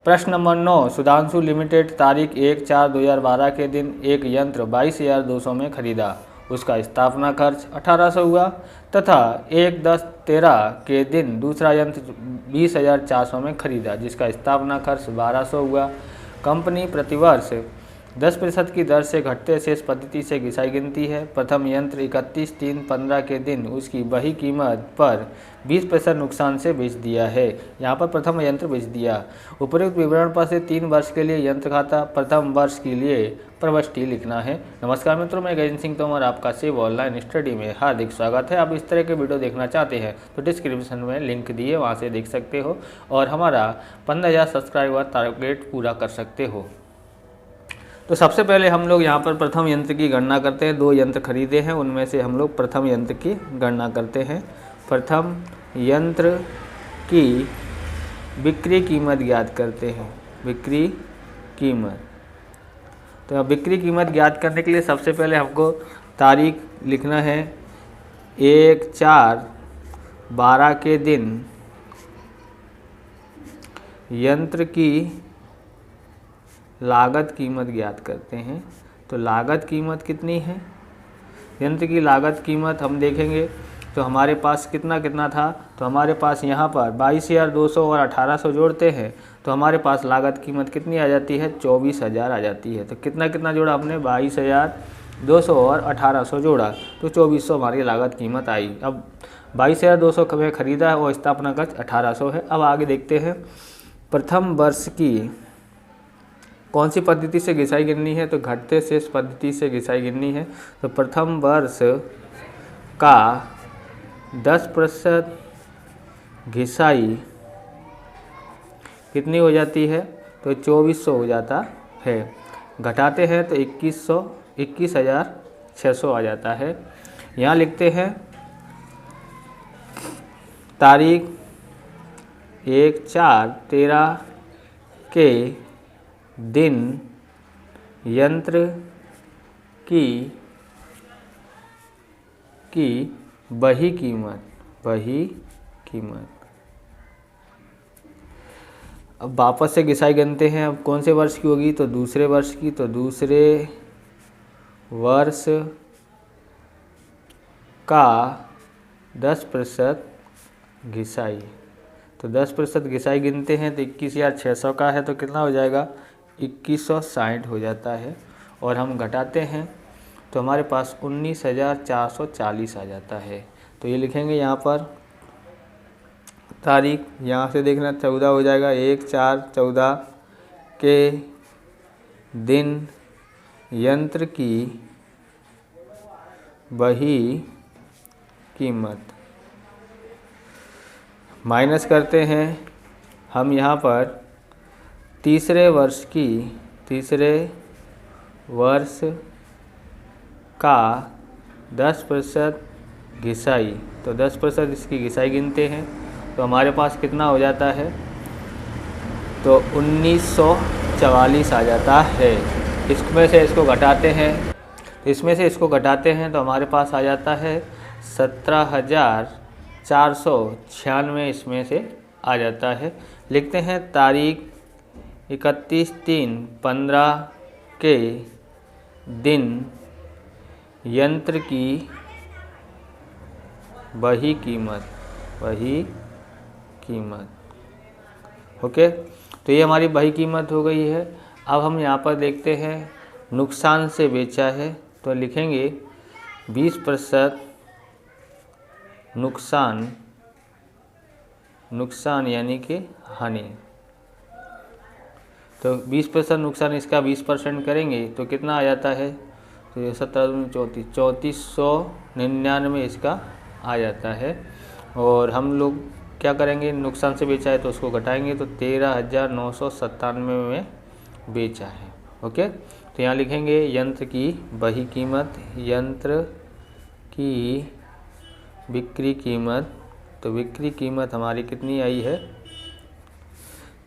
प्रश्न number 9, Sudhanshu limited तारीख 1/4/2012 के दिन एक यंत्र 22,200 में खरीदा। उसका स्थापना खर्च 1800 हुआ तथा 1/10/13 के दिन दूसरा यंत्र 20,400 में खरीदा जिसका स्थापना खर्च 1200 हुआ। कंपनी प्रतिवर्ष 10% की दर से घटते शेष पद्धति से घिसाई गिनती है। प्रथम यंत्र 31/3/15 के दिन उसकी वही कीमत पर 20% नुकसान से बेच दिया है। यहाँ पर प्रथम यंत्र बेच दिया। उपरोक्त विवरण पर से 3 वर्ष के लिए यंत्र खाता, प्रथम वर्ष के लिए प्रविष्टि लिखना है। नमस्कार मित्रों, मैं गजेंद्र सिंह तोमर आपका शिव ऑनलाइन स्टडी में हार्दिक स्वागत है। आप इस तरह के वीडियो देखना चाहते हैं तो डिस्क्रिप्शन में लिंक दिए, वहाँ से देख सकते हो और हमारा 15,000 सब्सक्राइबर टारगेट पूरा कर सकते हो। तो सबसे पहले हम लोग यहाँ पर प्रथम यंत्र की गणना करते हैं। 2 यंत्र खरीदे हैं, उनमें से हम लोग प्रथम यंत्र की गणना करते हैं। प्रथम यंत्र की बिक्री कीमत ज्ञात करते हैं। बिक्री कीमत, तो बिक्री कीमत ज्ञात करने के लिए सबसे पहले हमको तारीख लिखना है। 1/4/12 के दिन यंत्र की लागत कीमत ज्ञात करते हैं। तो लागत कीमत कितनी है? यंत्र की लागत कीमत हम देखेंगे तो हमारे पास कितना कितना था। तो हमारे पास यहाँ पर 22,200 और 1800 जोड़ते हैं तो हमारे पास लागत कीमत कितनी आ जाती है? 24,000 आ जाती है। तो कितना कितना जोड़ा हमने? 22,200 और 1800 जोड़ा तो 2400 हमारी लागत कीमत आई। अब 22,200 में खरीदा है और स्थापना खर्च 1800 है। अब आगे देखते हैं प्रथम वर्ष की कौन सी पद्धति से घिसाई गिननी है। तो घटते शेष पद्धति से घिसाई गिननी है। तो प्रथम वर्ष का 10% घिसाई कितनी हो जाती है? तो 2400 हो जाता है। घटाते हैं तो 21,600 आ जाता है। यहाँ लिखते हैं तारीख 1/4/13 के दिन यंत्र की वही कीमत। अब वापस से घिसाई गिनते हैं। अब कौन से वर्ष की होगी? तो दूसरे वर्ष की। तो दूसरे वर्ष का 10% घिसाई। तो 10% घिसाई गिनते हैं तो 21,600 का है तो कितना हो जाएगा? 2160 हो जाता है। और हम घटाते हैं तो हमारे पास 19,440 आ जाता है। तो ये लिखेंगे यहाँ पर तारीख, यहाँ से देखना 14 हो जाएगा। 1/4/14 के दिन यंत्र की वही कीमत माइनस करते हैं हम यहाँ पर तीसरे वर्ष का 10% घिसाई। तो 10% इसकी घिसाई गिनते हैं तो हमारे पास कितना हो जाता है? तो 1944 आ जाता है। इसमें से इसको घटाते हैं तो हमारे पास आ जाता है 17,496 इसमें से आ जाता है। लिखते हैं तारीख 31/3/15 के दिन यंत्र की वही कीमत। ओके, तो ये हमारी वही कीमत हो गई है। अब हम यहाँ पर देखते हैं नुकसान से बेचा है तो लिखेंगे 20% नुकसान यानी कि हानि। तो 20% नुकसान, इसका 20% करेंगे तो कितना आ जाता है? तो ये 3499 इसका आ जाता है। और हम लोग क्या करेंगे? नुकसान से बेचा है तो उसको घटाएंगे तो 13,997 में बेचा है। ओके, तो यहाँ लिखेंगे यंत्र की वही कीमत, यंत्र की बिक्री कीमत। तो बिक्री कीमत हमारी कितनी आई है?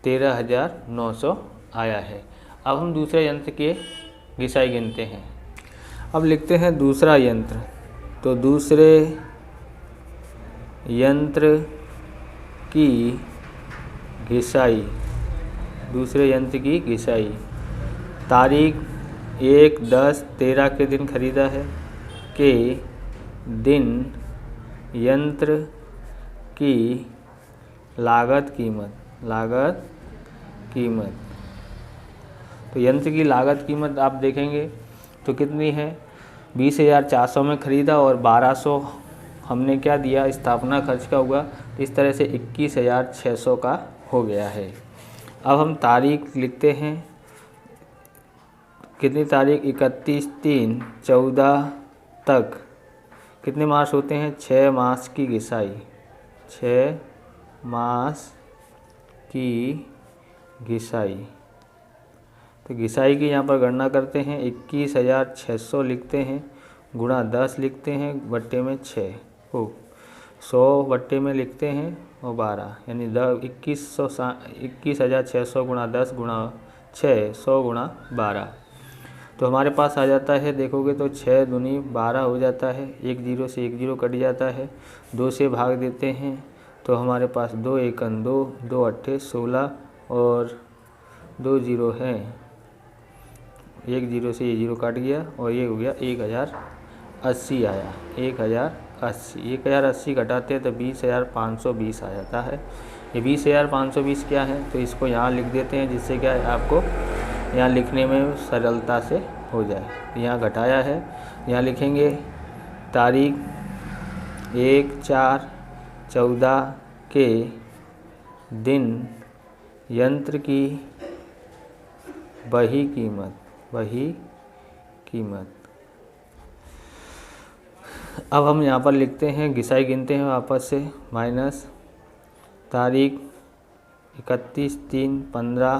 13,900 आया है। अब हम दूसरे यंत्र के घिसाई गिनते हैं। अब लिखते हैं दूसरा यंत्र। तो दूसरे यंत्र की घिसाई दूसरे यंत्र की घिसाई। तारीख 1/10/13 के दिन खरीदा है, के दिन यंत्र की लागत कीमत। तो यंत्र की लागत कीमत आप देखेंगे तो कितनी है, 20,400 में ख़रीदा और 1200 हमने क्या दिया, स्थापना खर्च का हुआ। तो इस तरह से 21,600 का हो गया है। अब हम तारीख लिखते हैं, कितनी तारीख, 31/3/14 तक कितने मास होते हैं, 6 मास की घिसाई। 6 मास की घिसाई। तो घिसाई की यहाँ पर गणना करते हैं, 21,600 लिखते हैं, गुणा 10 लिखते हैं, बट्टे में 6 को 100 बट्टे में लिखते हैं और 12, यानी 21,600 गुणा 10 गुणा 6, 100 गुणा 12। तो हमारे पास आ जाता है, देखोगे तो 6 दूनी 12 हो जाता है। 1 जीरो से 1 जीरो कट जाता है, 2 से भाग देते हैं तो हमारे पास 2 एकन 2, 2 अट्ठे 16 और 2 जीरो हैं। 1 जीरो से ये जीरो कट गया और ये हो गया 1080 आया। 1080 घटाते हैं तो 20,520 आ जाता है। ये 20,520 क्या है, तो इसको यहाँ लिख देते हैं, जिससे क्या है आपको यहाँ लिखने में सरलता से हो जाए। यहाँ घटाया है, यहाँ लिखेंगे तारीख 1/4/14 के दिन यंत्र की बही कीमत। अब हम यहाँ पर लिखते हैं, घिसाई गिनते हैं वापस से, माइनस तारीख 31/3/15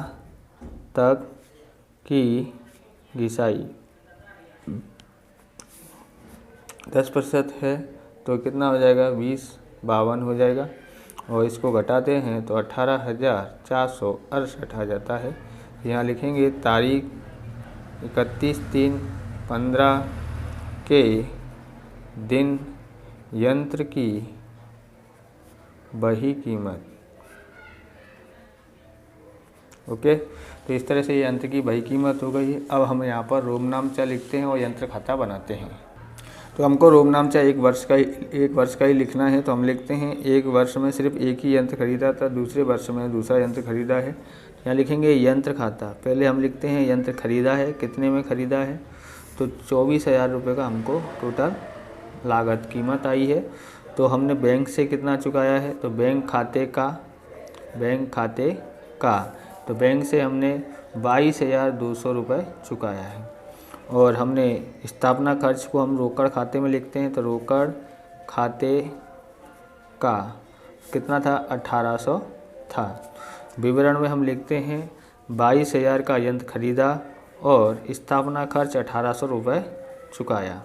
तक की घिसाई। 10% है तो कितना हो जाएगा, 20/52 हो जाएगा। और इसको घटाते हैं तो 18,468 आ जाता है। यहाँ लिखेंगे तारीख 31/3/15 के दिन यंत्र की बही कीमत। ओके, तो इस तरह से ये यंत्र की बही कीमत हो गई है। अब हम यहाँ पर रोमनामचा लिखते हैं और यंत्र खाता बनाते हैं। तो हमको रोमनामचा एक वर्ष का ही लिखना है। तो हम लिखते हैं, एक वर्ष में सिर्फ एक ही यंत्र खरीदा था, दूसरे वर्ष में दूसरा यंत्र खरीदा है। यहाँ लिखेंगे यंत्र खाता। पहले हम लिखते हैं यंत्र खरीदा है, कितने में ख़रीदा है, तो 24,000 रुपये का हमको टोटल लागत कीमत आई है। तो हमने बैंक से कितना चुकाया है, तो बैंक खाते का तो बैंक से हमने 22,200 रुपये चुकाया है। और हमने स्थापना खर्च को हम रोकड़ खाते में लिखते हैं, तो रोकड़ खाते का कितना था, 1800 था। विवरण में हम लिखते हैं 22,000 का यंत्र खरीदा और स्थापना खर्च 1800 रुपये चुकाया।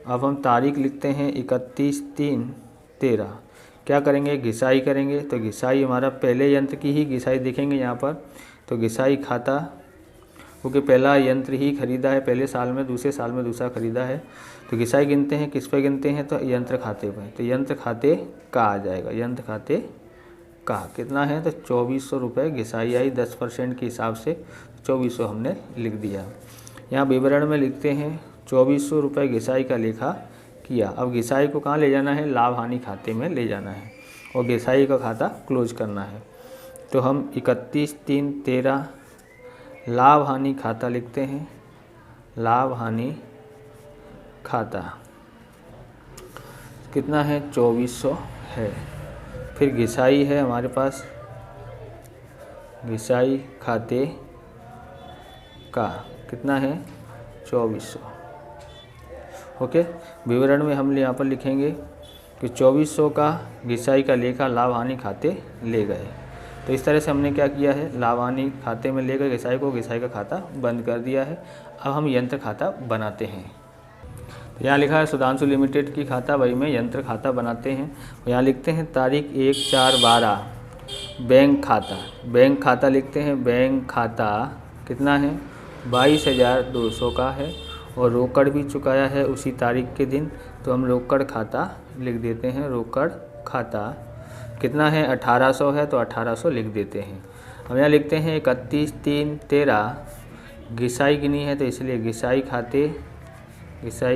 अब हम तारीख लिखते हैं 31/3/13। क्या करेंगे, घिसाई करेंगे। तो घिसाई हमारा पहले यंत्र की ही घिसाई दिखेंगे यहाँ पर। तो घिसाई खाता, क्योंकि पहला यंत्र ही खरीदा है पहले साल में, दूसरे साल में दूसरा खरीदा है। तो घिसाई गिनते हैं, किस पे गिनते हैं, तो यंत्र खाते पे। तो यंत्र खाते का आ जाएगा, यंत्र खाते का कितना है, तो 2400 रुपये घिसाई आई। 10% के हिसाब से 2400 हमने लिख दिया। यहाँ विवरण में लिखते हैं 2400 रुपये घिसाई का लेखा किया। अब घिसाई को कहाँ ले जाना है, लाभ हानि खाते में ले जाना है और घिसाई का खाता क्लोज करना है। तो हम 31/3/13 लाभ हानि खाता लिखते हैं। लाभ हानि खाता कितना है, 2400 है। फिर घिसाई है हमारे पास, घिसाई खाते का कितना है, 2400। ओके, विवरण में हम यहाँ पर लिखेंगे कि 2400 का घिसाई का लेखा लाभ हानि खाते ले गए। तो इस तरह से हमने क्या किया है, लाभ हानि खाते में लेकर घिसाई को, घिसाई का खाता बंद कर दिया है। अब हम यंत्र खाता बनाते हैं। तो यहाँ लिखा है सुधांशु लिमिटेड की खाता बही में यंत्र खाता बनाते हैं। यहाँ लिखते हैं तारीख 1/4/12 बैंक खाता। बैंक खाता लिखते हैं, बैंक खाता कितना है, 22,200 का है और रोकड़ भी चुकाया है उसी तारीख के दिन। तो हम रोकड़ खाता लिख देते हैं। रोकड़ खाता कितना है, 1800 है तो 1800 लिख देते हैं। हम यहाँ लिखते हैं 31 3 13, घिसाई गिनी है तो इसलिए घिसाई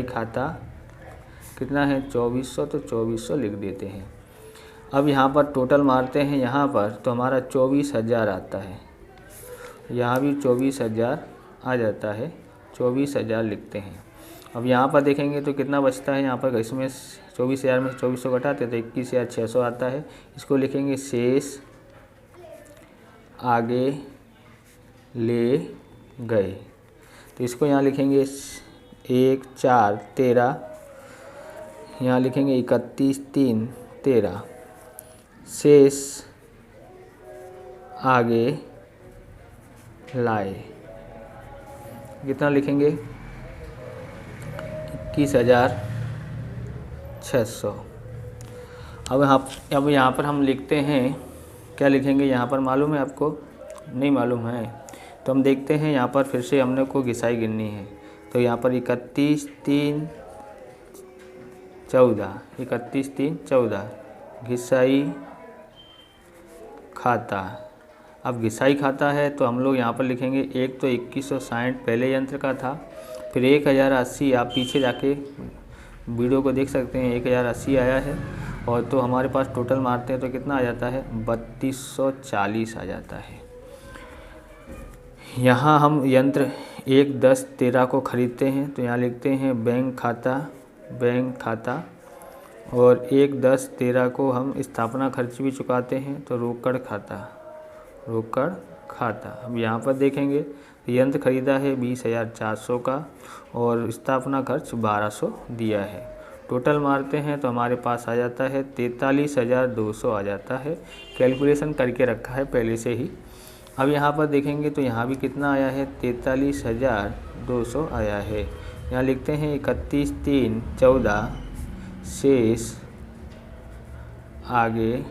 खाता कितना है 2400, तो 2400 लिख देते हैं। अब यहाँ पर टोटल मारते हैं यहाँ पर तो हमारा 24,000 आता है, यहाँ भी 24,000 आ जाता है, 24,000 लिखते हैं। अब यहाँ पर देखेंगे तो कितना बचता है, यहाँ पर इसमें 24,000 में 2400 घटाते तो 21,600 आता है। इसको लिखेंगे शेष आगे ले गए, तो इसको यहाँ लिखेंगे 1 4 13, यहाँ लिखेंगे 31 3 13, शेष आगे लाए, कितना लिखेंगे 21,600। अब यहाँ पर हम लिखते हैं, क्या लिखेंगे यहाँ पर मालूम है आपको? नहीं मालूम है तो हम देखते हैं। यहाँ पर फिर से हमने को घिसाई गिननी है तो यहाँ पर 31 3 14, 31 3 14 घिसाई खाता। अब घिसाई खाता है तो हम लोग यहाँ पर लिखेंगे एक तो 2160 पहले यंत्र का था, फिर 1080 आप पीछे जाके वीडियो को देख सकते हैं 1080 आया है, और तो हमारे पास टोटल मारते हैं तो कितना आ जाता है 3240 आ जाता है। यहाँ हम यंत्र 1 10 13 को ख़रीदते हैं तो यहाँ लिखते हैं बैंक खाता, और 1 10 13 को हम स्थापना खर्च भी चुकाते हैं तो रोकड़ खाता। अब यहाँ पर देखेंगे यंत्र ख़रीदा है 20,400 का और स्थापना खर्च 1200 दिया है। टोटल मारते हैं तो हमारे पास आ जाता है 43,200 आ जाता है। कैलकुलेशन करके रखा है पहले से ही। अब यहाँ पर देखेंगे तो यहाँ भी कितना आया है 43,200 आया है। यहाँ लिखते हैं 31 3 14, शेष आगे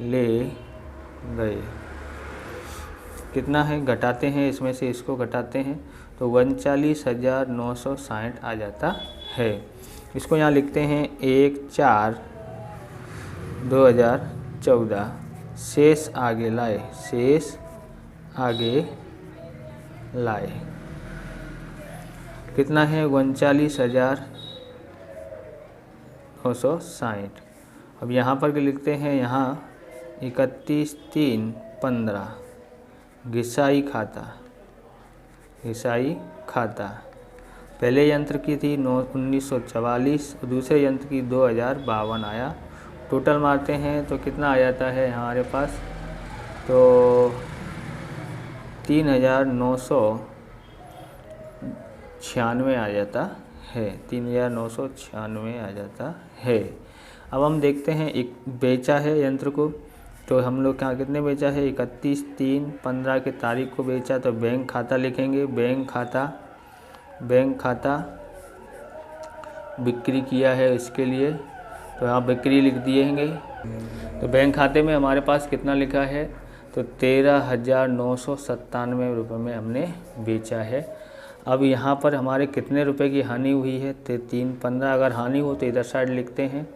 ले गए, कितना है घटाते हैं, इसमें से इसको घटाते हैं तो 39,960 आ जाता है। इसको यहाँ लिखते हैं 1 4 2014, शेष आगे लाए, कितना है 39,960। अब यहाँ पर लिखते हैं यहाँ 31 3 15 घिसाई खाता। पहले यंत्र की थी 1944, दूसरे यंत्र की 2052 आया। टोटल मारते हैं तो कितना आ जाता है हमारे पास, तो 3,996 आ जाता है, 3,996 आ जाता है। अब हम देखते हैं एक बेचा है यंत्र को, तो हम लोग क्या कितने बेचा है 31 3 15 के तारीख को बेचा, तो बैंक खाता लिखेंगे। बैंक खाता बिक्री किया है इसके लिए, तो यहाँ बिक्री लिख दिएंगे। तो बैंक खाते में हमारे पास कितना लिखा है, तो 13,997 रुपये में हमने बेचा है। अब यहाँ पर हमारे कितने रुपए की हानि हुई है, तो 315। अगर हानि हो तो इधर साइड लिखते हैं,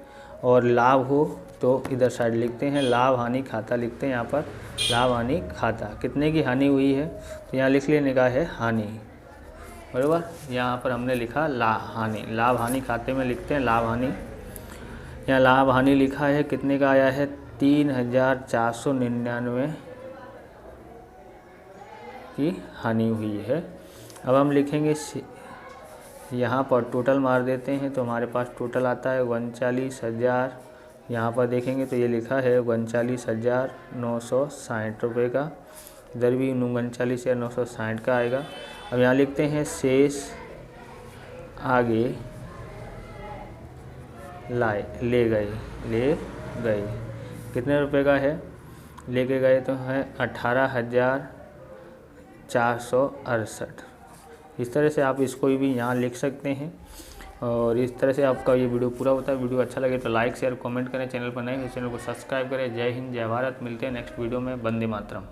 और लाभ हो तो इधर साइड लिखते हैं। लाभ हानि खाता लिखते हैं। यहाँ पर लाभ हानि खाता कितने की हानि हुई है, तो यहाँ लिख लेने का है हानि, बराबर। यहाँ पर हमने लिखा लाभ हानि खाते में लिखते हैं लाभ हानि। यहाँ लाभ हानि लिखा है, कितने का आया है 3,499 की हानि हुई है। अब हम लिखेंगे यहाँ पर टोटल मार देते हैं तो हमारे पास टोटल आता है 39,000। यहाँ पर देखेंगे तो ये लिखा है 39,960 रुपये का, इधर भी 39,960 का आएगा। अब यहाँ लिखते हैं शेष आगे ले गए, कितने रुपए का है, लेके गए तो है 18,468। इस तरह से आप इसको भी यहाँ लिख सकते हैं, और इस तरह से आपका ये वीडियो पूरा होता है। वीडियो अच्छा लगे तो लाइक शेयर कमेंट करें, चैनल पर नए हैं चैनल को सब्सक्राइब करें। जय हिंद जय भारत, मिलते हैं नेक्स्ट वीडियो में। वंदे मातरम।